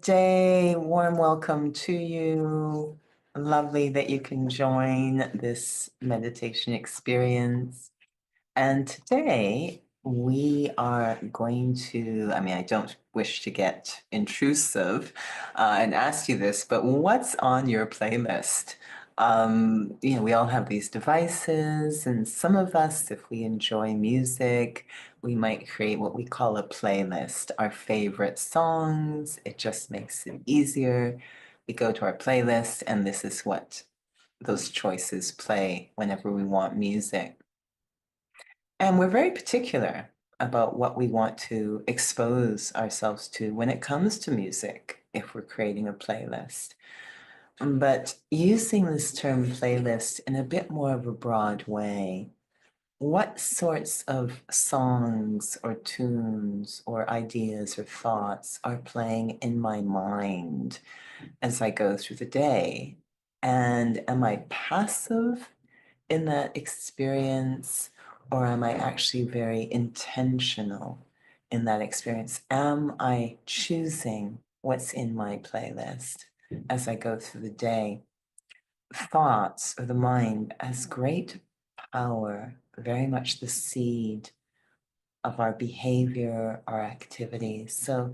day. Warm welcome to you. Lovely that you can join this meditation experience. And today we are going to, I don't wish to get intrusive and ask you this, but what's on your playlist? We all have these devices, and some of us, if we enjoy music, we might create what we call a playlist, our favorite songs. It just makes it easier. We go to our playlist, and this is what those choices play whenever we want music. And we're very particular about what we want to expose ourselves to when it comes to music, if we're creating a playlist. But using this term playlist in a bit more of a broad way, what sorts of songs or tunes or ideas or thoughts are playing in my mind as I go through the day? And am I passive in that experience, or am I actually very intentional in that experience? Am I choosing what's in my playlist as I go through the day? Thoughts of the mind has great power, very much the seed of our behavior, our activities. So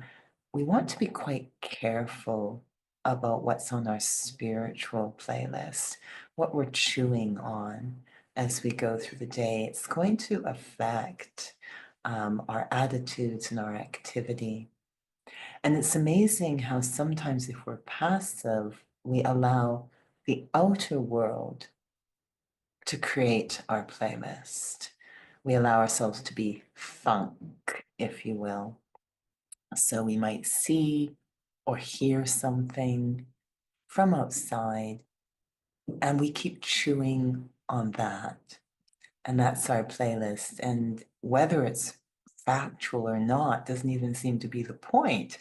we want to be quite careful about what's on our spiritual playlist, what we're chewing on as we go through the day. It's going to affect our attitudes and our activity. And it's amazing how sometimes, if we're passive, we allow the outer world to create our playlist. We allow ourselves to be funk, if you will. So we might see or hear something from outside, and we keep chewing on that. And that's our playlist. And whether it's factual or not doesn't even seem to be the point.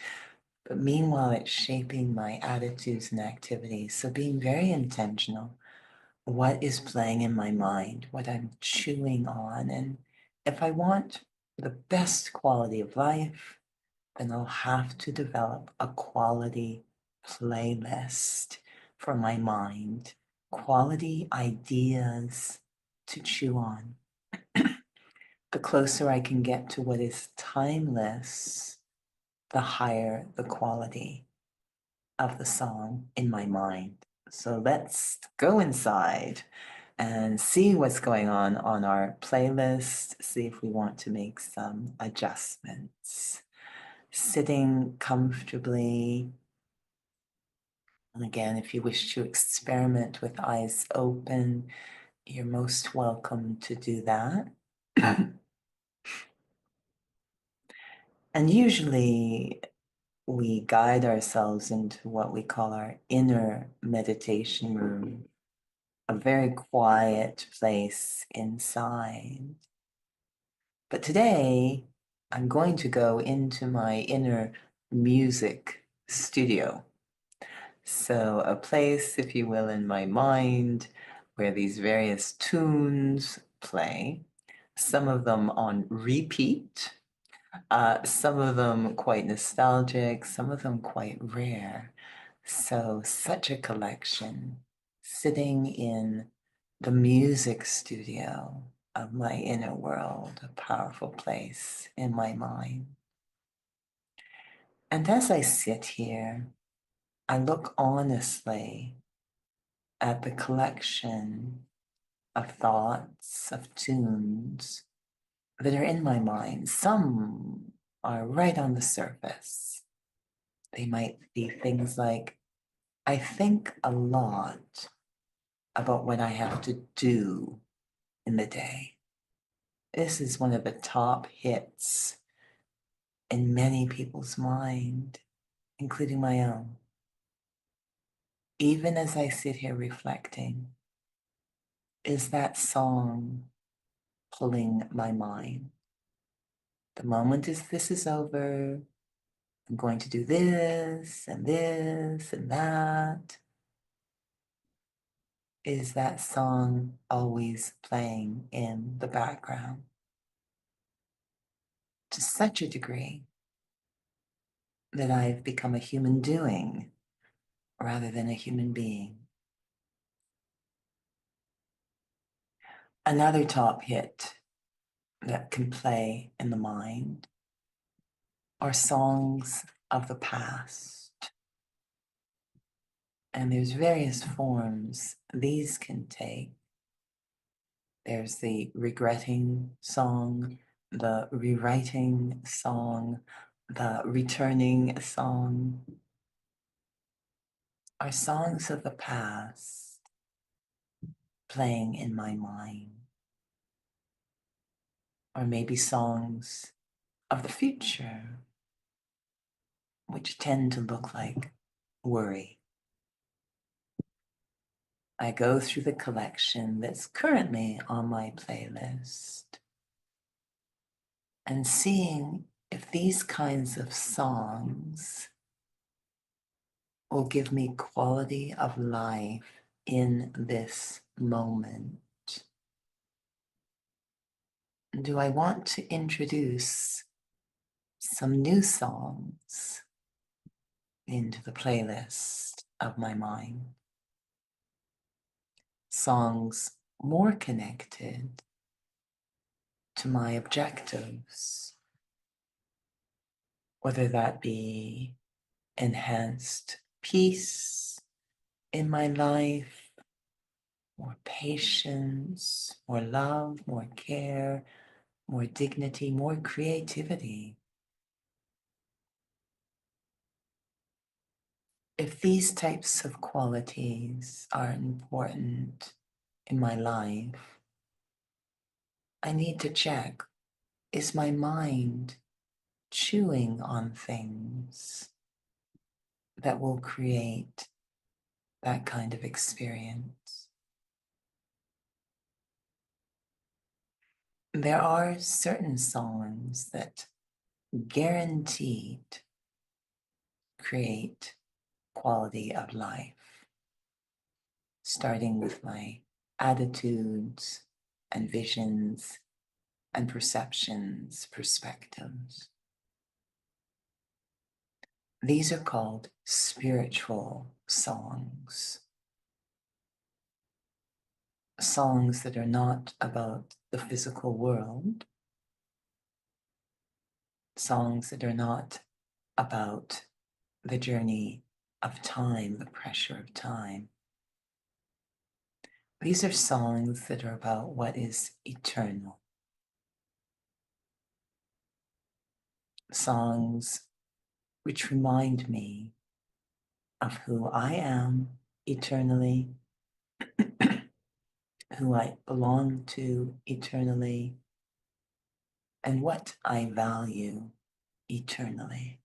But meanwhile, it's shaping my attitudes and activities. So being very intentional. What is playing in my mind, what I'm chewing on. And if I want the best quality of life, then I'll have to develop a quality playlist for my mind, quality ideas to chew on. The closer I can get to what is timeless, the higher the quality of the song in my mind. So let's go inside and see what's going on our playlist, see if we want to make some adjustments. Sitting comfortably. And again, if you wish to experiment with eyes open, you're most welcome to do that. And usually we guide ourselves into what we call our inner meditation room, a very quiet place inside. But today, I'm going to go into my inner music studio. So, a place, if you will, in my mind where these various tunes play, some of them on repeat, some of them quite nostalgic, some of them quite rare. So, such a collection sitting in the music studio of my inner world, a powerful place in my mind. And as I sit here, I look honestly at the collection of thoughts, of tunes that are in my mind. Some are right on the surface. They might be things like, I think a lot about what I have to do in the day. This is one of the top hits in many people's mind, including my own. Even as I sit here reflecting, is that song pulling my mind? The moment this is over, I'm going to do this and this and that. Is that song always playing in the background? To such a degree that I've become a human doing rather than a human being. Another top hit that can play in the mind are songs of the past. And there's various forms these can take. There's the regretting song, the rewriting song, the returning song, are songs of the past playing in my mind, or maybe songs of the future, which tend to look like worry. I go through the collection that's currently on my playlist and seeing if these kinds of songs will give me quality of life in this moment. Do I want to introduce some new songs into the playlist of my mind? Songs more connected to my objectives, whether that be enhanced peace in my life, more patience, more love, more care, more dignity, more creativity. If these types of qualities are important in my life, I need to check, is my mind chewing on things that will create that kind of experience? There are certain songs that guaranteed create quality of life, starting with my attitudes and visions and perceptions, perspectives. These are called spiritual songs. Songs that are not about the physical world, songs that are not about the journey of time, the pressure of time. These are songs that are about what is eternal. Songs which remind me of who I am eternally, who I belong to eternally, and what I value eternally.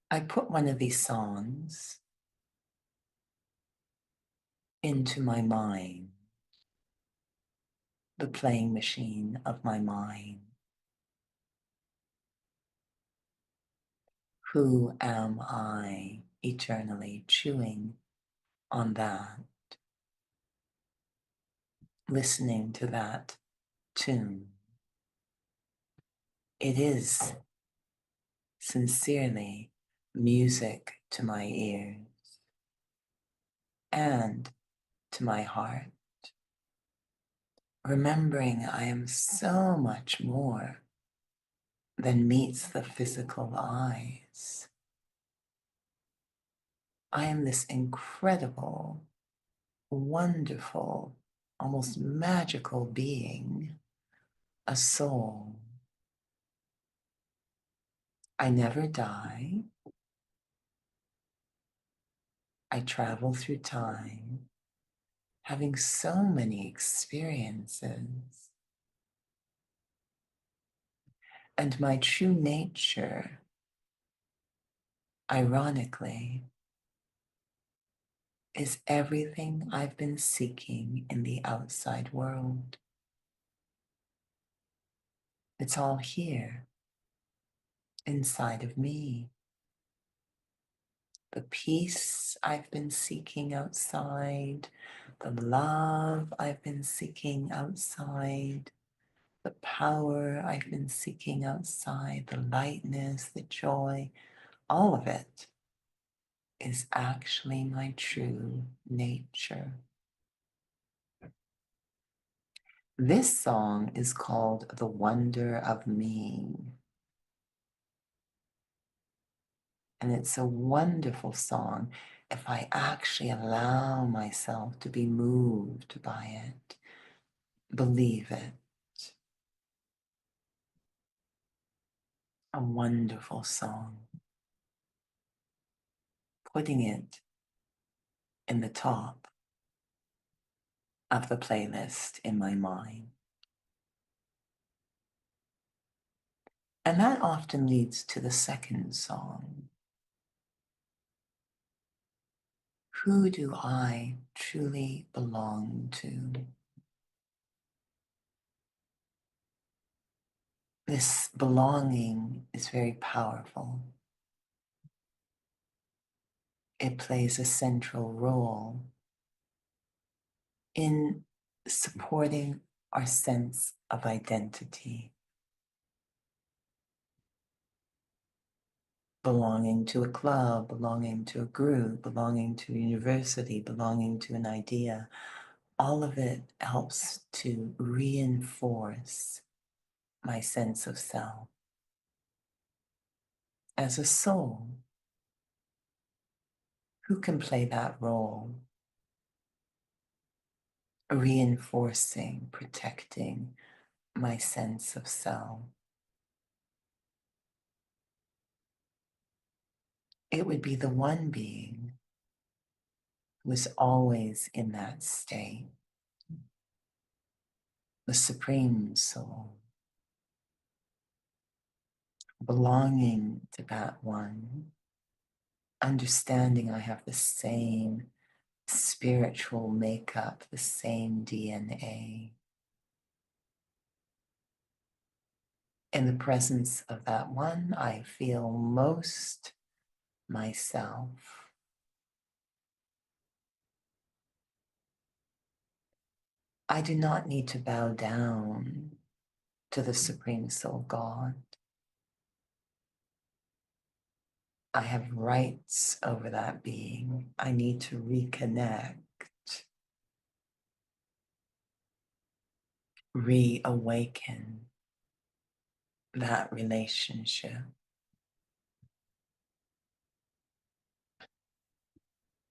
I put one of these songs into my mind, the playing machine of my mind. Who am I eternally? Chewing on that, listening to that tune. It is sincerely music to my ears and to my heart, remembering I am so much more than meets the physical eyes. I am this incredible, wonderful, almost magical being, a soul. I never die. I travel through time, having so many experiences. And my true nature, ironically, is everything I've been seeking in the outside world. It's all here, inside of me. The peace I've been seeking outside, the love I've been seeking outside, the power I've been seeking outside, the lightness, the joy, all of it is actually my true nature. This song is called The Wonder of Me. And it's a wonderful song if I actually allow myself to be moved by it, believe it. A wonderful song. Putting it in the top of the playlist in my mind. And that often leads to the second song. Who do I truly belong to? This belonging is very powerful. It plays a central role in supporting our sense of identity. Belonging to a club, belonging to a group, belonging to a university, belonging to an idea, all of it helps to reinforce my sense of self. As a soul, who can play that role? Reinforcing, protecting my sense of self. It would be the one being who is always in that state, the Supreme Soul, belonging to that one, understanding I have the same spiritual makeup, the same DNA. In the presence of that one, I feel most myself. I do not need to bow down to the Supreme Soul God. I have rights over that being. I need to reconnect, reawaken that relationship,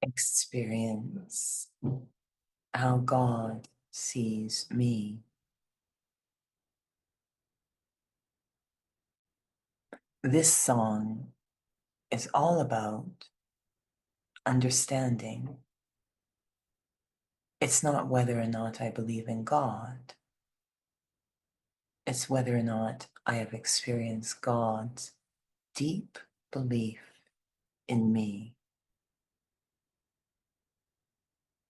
experience how God sees me. This song is all about understanding. It's not whether or not I believe in God. It's whether or not I have experienced God's deep belief in me.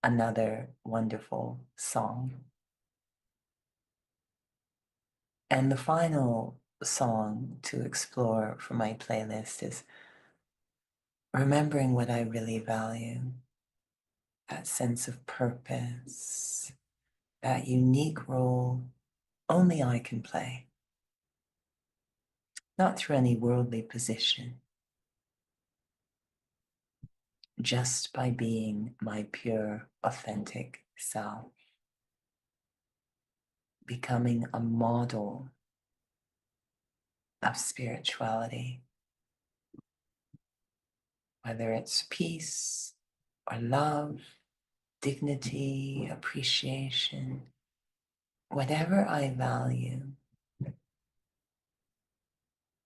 Another wonderful song. And the final song to explore for my playlist is remembering what I really value, that sense of purpose, that unique role only I can play, not through any worldly position, just by being my pure, authentic self, becoming a model of spirituality, whether it's peace or love, dignity, appreciation, whatever I value,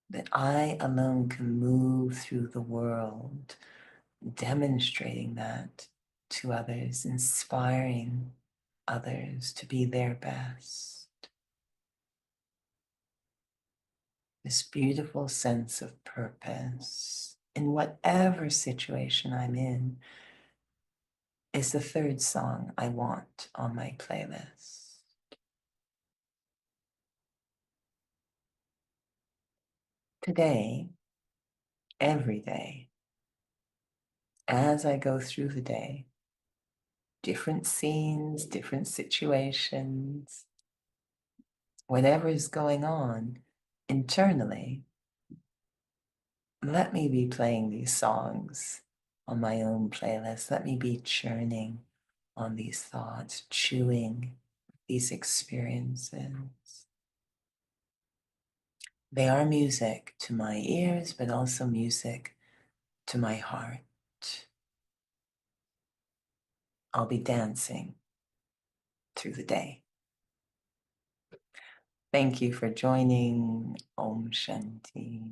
that I alone can move through the world, demonstrating that to others, inspiring others to be their best. This beautiful sense of purpose in whatever situation I'm in is the third song I want on my playlist. Today, every day, as I go through the day, different scenes, different situations, whatever is going on internally, let me be playing these songs on my own playlist. Let me be churning on these thoughts, chewing these experiences. They are music to my ears, but also music to my heart. I'll be dancing through the day. Thank you for joining. Om Shanti.